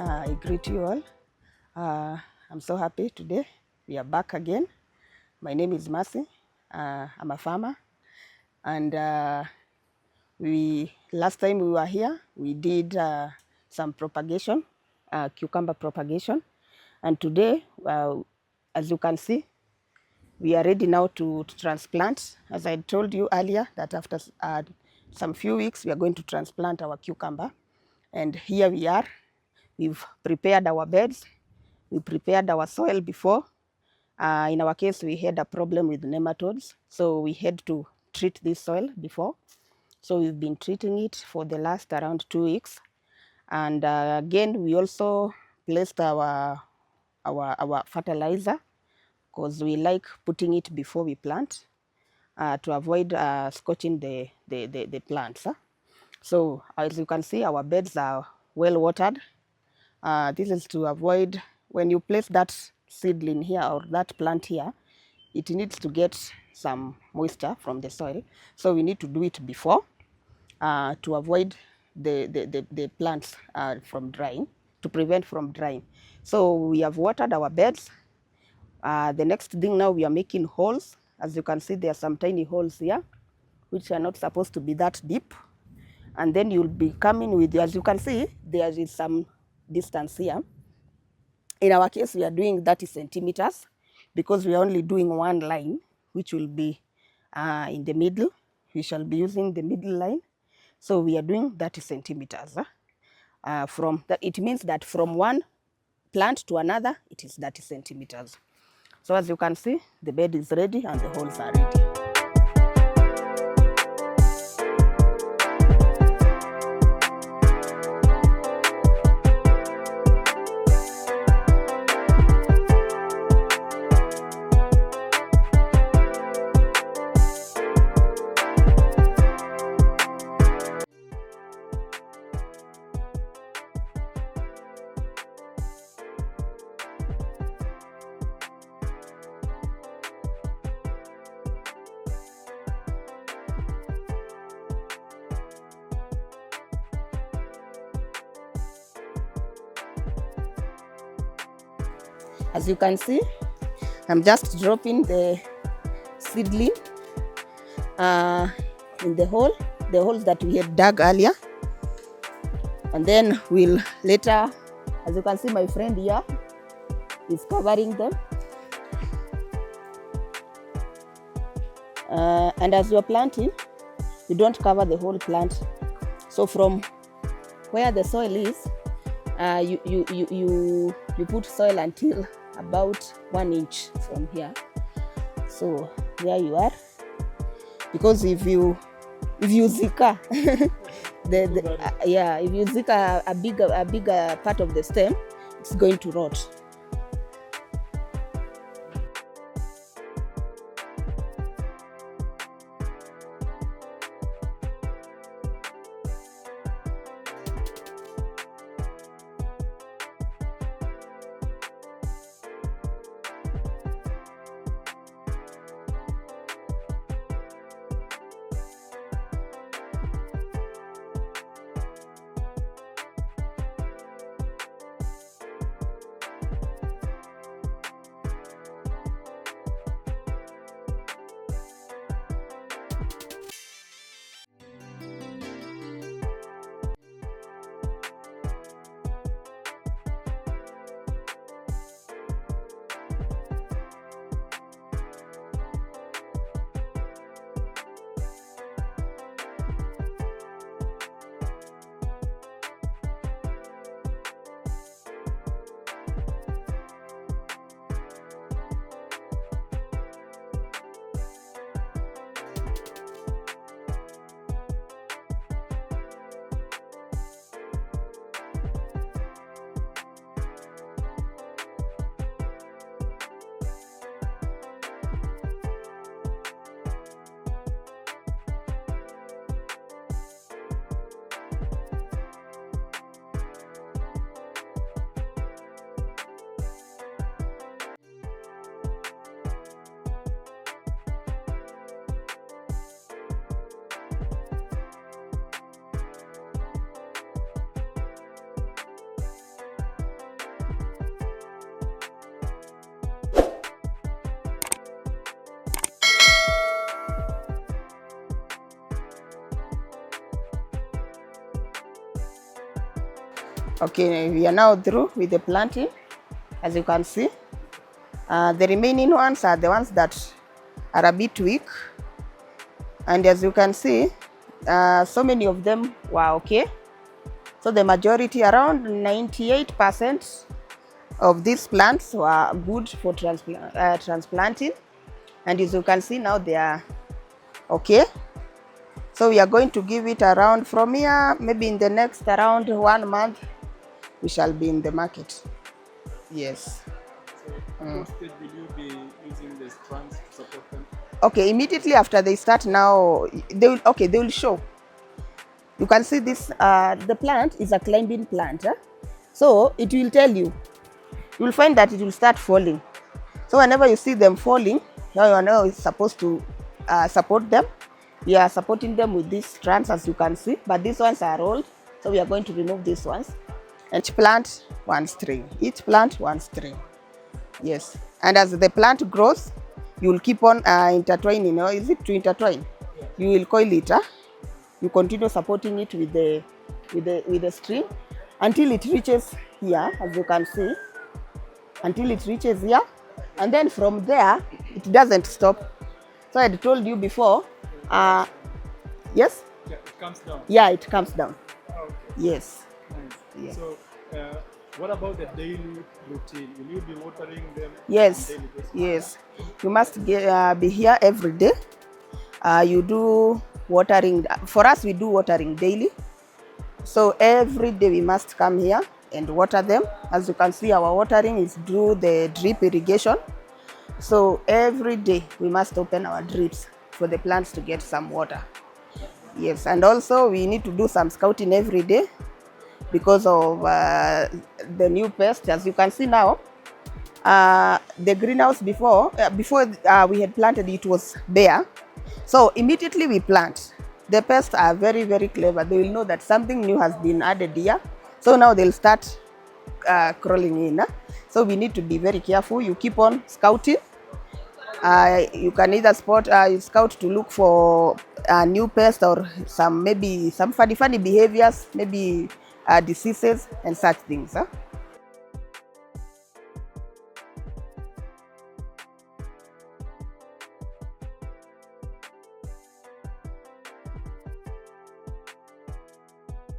I greet you all. I'm so happy today. We are back again. My name is Mercy. I'm a farmer, and last time we were here, we did some propagation, cucumber propagation, and today, as you can see, we are ready now to transplant. As I told you earlier, that after some few weeks, we are going to transplant our cucumber, and here we are. We've prepared our beds. We prepared our soil before. In our case, we had a problem with nematodes, so we had to treat this soil before. So we've been treating it for the last around 2 weeks. And again, we also placed our fertilizer, because we like putting it before we plant to avoid scorching the plants. So as you can see, our beds are well watered. This is to avoid, when you place that seedling here or that plant here, it needs to get some moisture from the soil. So we need to do it before to avoid the plants from drying, to prevent from drying. So we have watered our beds. The next thing now, we are making holes. As you can see, there are some tiny holes here, which are not supposed to be that deep. And then you'll be coming with, as you can see, there is some distance here. In our case, we are doing 30 centimeters because we are only doing one line, which will be in the middle. We shall be using the middle line. So we are doing 30 centimeters. It means that from one plant to another, it is 30 centimeters. So as you can see, the bed is ready and the holes are ready. As you can see, I'm just dropping the seedling in the holes that we had dug earlier. And then we'll later, as you can see, my friend here is covering them. And as you're planting, you don't cover the whole plant. So from where the soil is, you put soil until about 1 inch from here. So there you are. Because if you zika if you zika a bigger part of the stem, it's going to rot. Okay, we are now through with the planting, as you can see. The remaining ones are the ones that are a bit weak. And as you can see, so many of them were okay. So the majority, around 98% of these plants were good for transplanting. And as you can see now, they are okay. So we are going to give it around from here, maybe in the next around 1 month, we shall be in the market. Yes. So at what stage will you be using the strands to support them? Okay, immediately after they start now, they will show. You can see this, the plant is a climbing plant. So it will tell you, you will find that it will start falling. So whenever you see them falling, you know it's supposed to support them. We are supporting them with these strands, as you can see, but these ones are old, so we are going to remove these ones. And each plant one string, each plant one string. Yes, and as the plant grows, you will keep on intertwining. Or is it to intertwine? Yeah. You will coil it. You continue supporting it with the string until it reaches here, as you can see, until it reaches here, and then from there it doesn't stop. So I had told you before. Yes. Yeah, it comes down. Yeah, it comes down. Okay. Yes. Nice. Yeah. So, what about the daily routine? Will you be watering them? Yes. On daily basis? Yes. You must be here every day. You do watering. For us, we do watering daily. So every day we must come here and water them. As you can see, our watering is through the drip irrigation. So every day we must open our drips for the plants to get some water. Yes, and also we need to do some scouting every day because of the new pest. As you can see now, the greenhouse before we had planted, it was bare. So immediately we plant. The pests are very, very clever. They will know that something new has been added here. So now they'll start crawling in. So we need to be very careful. You keep on scouting. You can either scout to look for new pests or maybe some funny behaviors, maybe diseases and such things.